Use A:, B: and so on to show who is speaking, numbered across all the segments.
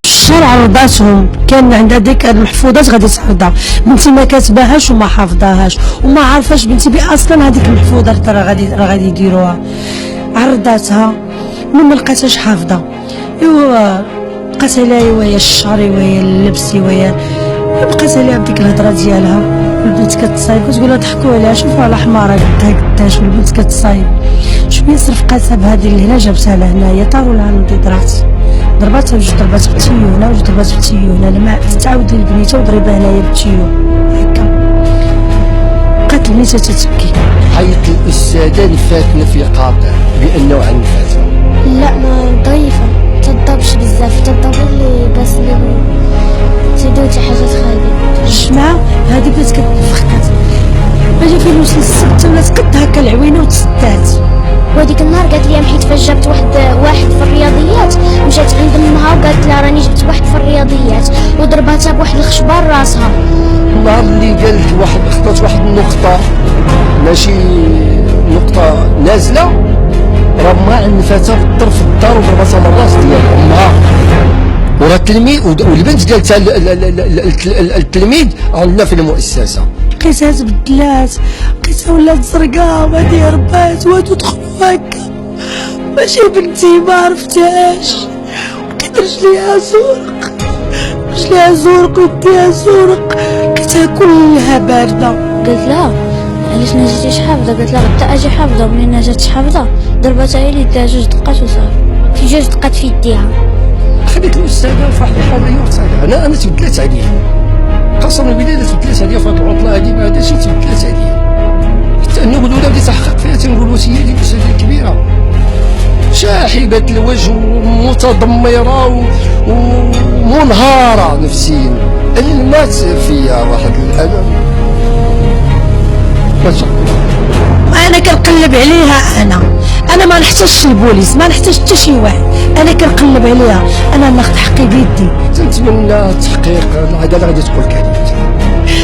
A: الشرع رضاتهم، كان عندها ديك المحفوظات غادي تعرضها. بنتي ما كاتباهاش وما حافظاهاش وما عارفاش بنتي باصلا هذيك المحفوظه راه غادي يديروها. عرضاتها ما لقاتهاش حافظه، ايوا بقات عليها وهي الشعر وهي اللبس وهي بقات عليها بديك الهضره ديالها. البنت كتصايب كتقول لها ضحكوا عليها، شوفوا على حماره قداش البنت كتصايب. شويه صرفقاتها بهذه لهنا جابتها لهنايا طاروا لها النضيضرات، ضرباتها بجوج ضربات بالتيو هنا وجوج ضربات بالتيو هنا، لما تعاود للبنيته وضربها هنايا بالتيو هكا. بقات البنيته تتبكي.
B: حيت الاستاذه الفاتنه في قاطع بانه عن فاتنه.
C: لا ما ضعيفه، تضربش بزاف، تضرب اللي بس تدوتي حاجات خايبه.
A: الجماعه هذه بدات كتفخكات، اجا فين وصل السبت ولات قد هكا العوينه وتسدات.
C: وهذيك النهار قالت لي حيت فاش جابت واحد في الرياضيات، مشات عند امها وقالت لها راني جبت واحد في الرياضيات وضرباتها بواحد الخشبه لراسها.
B: النهار اللي قالت خطات واحد النقطه ماشي نقطه نازله، راه ما عنفتها بالطرف الدار وضربتها من الراس ديال امها. وراه التلميذ والبنت قالتها التلميذ عندنا في المؤسسه.
A: لقيتها تبدلات، لقيتها ولات زرقاء وهادي هربات وهادو دخلوا هكا. ماشي بنتي ما عرفتهاش، لقيت رجليها زرق، رجليها زرق ويديها زرق، لقيتها كلها بارده.
C: قلت لها علاش ما جيتيش حافظه؟ قالت لها غدا اجي حافظه، ومنين ما جاتش حافظه ضربتها هي اللي ديها جوج دقات وصافي، في جوج دقات في يديها.
B: خليت الاستاذه في واحد الحريه وقتها انا تبدلت عليها، قسما بالله تبدلت عليا في هاد العطله هادي، ما هذا شي تبدلت عليا. حتى انه الولاد اللي تحقق فيها تنقول واش هي ديك السيده الكبيره شاحبه الوجه ومتدمره ومنهاره نفسيا. اللي مات فيها واحد الالم ما شاء الله.
A: انا كنقلب عليها، انا ما نحتاجش البوليس، ما نحتاج حتى شي واحد، انا كنقلب عليها، انا ناخذ حقي بيدي.
B: تنتمنى تحقيق العداله غادي تقول كلمات.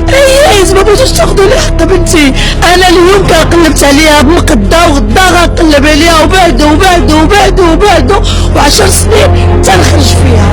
A: اي ما بغيتوش تاخذوا لي حق بنتي، انا اليوم قلبت عليها بمقده وغدا غنقلب عليها وبعدو وبعدو وبعدو وبعدو و10 سنين تنخرج فيها.